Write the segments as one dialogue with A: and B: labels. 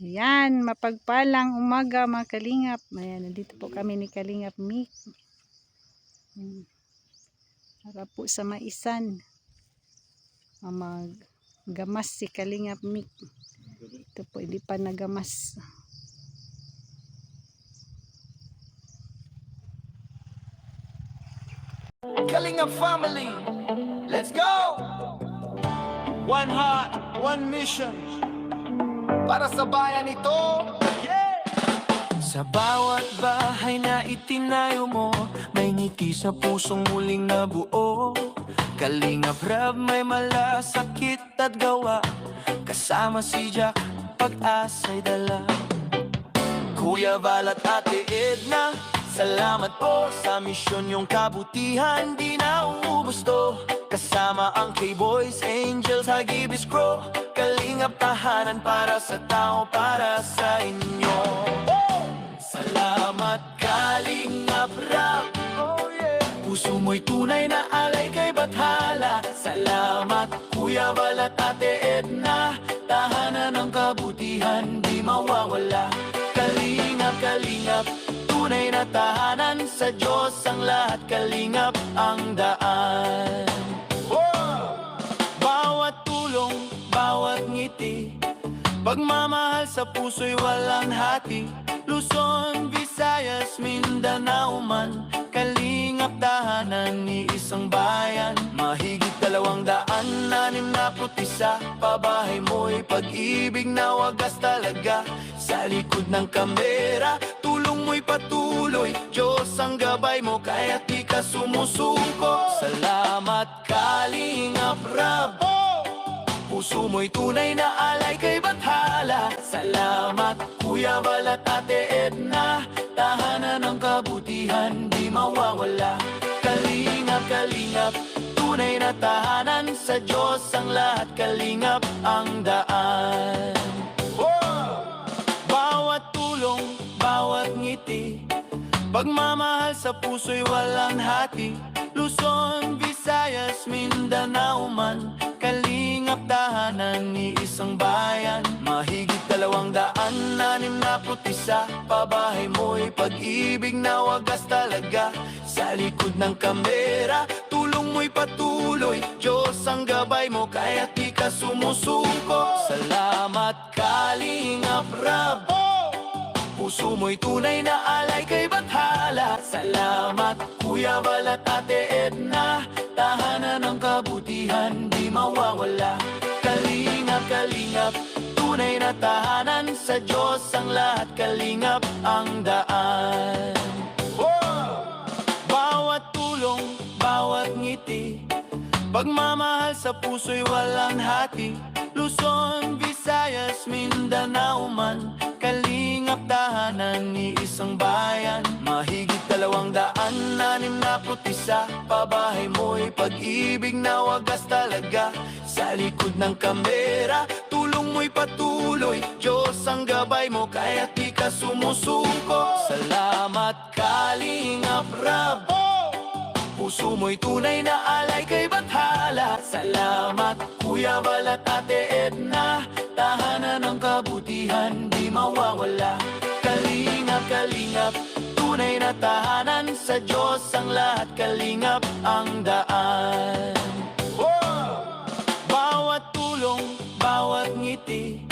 A: Ayan, mapagpalang umaga mga kalingap. Ayan, nandito po kami ni Kalingap Mick. Para po sa maisan. Maggamas si Kalingap Mick. Ito po, hindi pa nagamas.
B: Kalingap family, let's go! One heart, one mission. Para sa bayan ito, yeah! Sa bawat bahay na itinayo mo, may ngiti sa pusong muling nabuo. Kalingap Rab, may malasakit at gawa, kasama si Jack, pag-asa'y dala. Kuya Val at Ate Edna, salamat po sa misyon yung kabutihan, di na uubos to. Kasama ang K-Boys, Angels, Hagibis Crow, Kalingap tahanan para sa tao, para sa inyo. Salamat Kalingap Rab, puso mo'y tunay na alay kay Bathala. Salamat Kuya Val at Ate Edna, tahanan ng kabutihan, di mawawala. Kalingap, Kalingap, tunay na tahanan, sa Diyos ang lahat, Kalingap ang daan. Bawat tulong, bawat ngiti, pagmamahal sa puso'y walang hati. Luzon, Visayas, Mindanao man, Kalingap tahanan ni isang bayan. Mahigit 261, pabahay mo'y pag-ibig na wagas talaga. Sa likod ng kamera, tulong mo'y patuloy, Diyos ang gabay mo, kaya't di ka sumusuko. Salamat Kalingap Rab, puso mo'y tunay na alay kay Bathala. Salamat Kuya Val at Ate Edna, tahanan ng kabutihan, di mawawala. Kalingap, Kalingap, tunay na tahanan, sa Diyos ang lahat, Kalingap ang daan. Bawat tulong, bawat ngiti, pagmamahal sa puso'y walang hati. Luzon, Visayas, Mindanao man, Kalingap tahanan ni isang bayan. Mahigit 261, pabahay mo'y pag-ibig na wagas talaga. Sa likod ng kamera, tulong mo'y patuloy, Diyos ang gabay mo, kaya't di ka sumusuko. Salamat Kalingap Rab, puso mo'y tunay na alay kay Bathala. Salamat Kuya Val at Ate Edna, tahanan ng kabutihan, di mawawala. Kalingap, Kalingap, tunay na tahanan, sa Diyos ang lahat, Kalingap ang daan. Bawat tulong, bawat ngiti, pagmamahal sa puso'y walang hati. Luzon, Visayas, Mindanao man, Kalingap tahanan ni isang bayan. Mahigit 261, pabahay mo'y pag-ibig na wagas talaga. Sa likod ng kamera, tulong mo'y patuloy, Diyos ang gabay mo, kaya't di ka sumusuko. Salamat Kalingap Rab, puso mo'y tunay na alay kay Bathala. Salamat Kuya Val at Ate Edna, tahanan ng kabutihan, di mawawala. Kalingap, Kalingap, tunay na tahanan, sa Diyos ang lahat, Kalingap ang daan. Bawat tulong, bawat ngiti,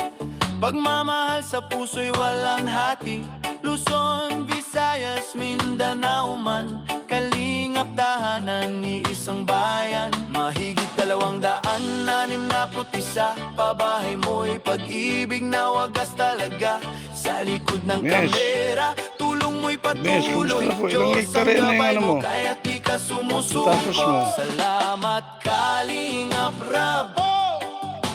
B: pagmamahal sa puso'y walang hati. Luzon, Visayas, Mindanao man, Kalingap tahanan ni isang bayan. Mahigit 261, pabahay mo'y pag-ibig na wagas talaga. Sa likod ng kamera, tulong mo'y patuloy, Diyos ang gabay mo, kaya't di ka sumusuko. Salamat Kalingap Rab,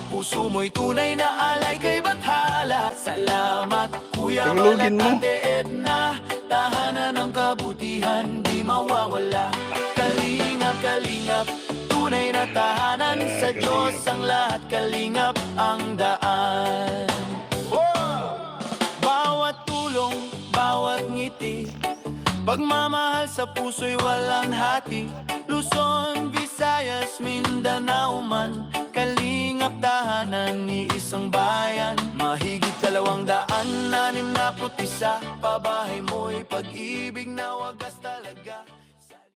B: puso mo'y tunay na alay kay Bathala. Salamat Kuya Val at Ate Edna, tahanan ng kabutihan, di mawawala. Kalingap, Kalingap, tunay na tahanan, sa Diyos ang lahat, Kalingap ang daan. Bawat tulong, bawat ngiti, pagmamahal sa puso'y walang hati. Luzon, Visayas, Mindanao man, Kalingap Kalingap tahanan ni isang bayan, mahigit 261 pabahay mo'y pag-ibig na wagas talaga.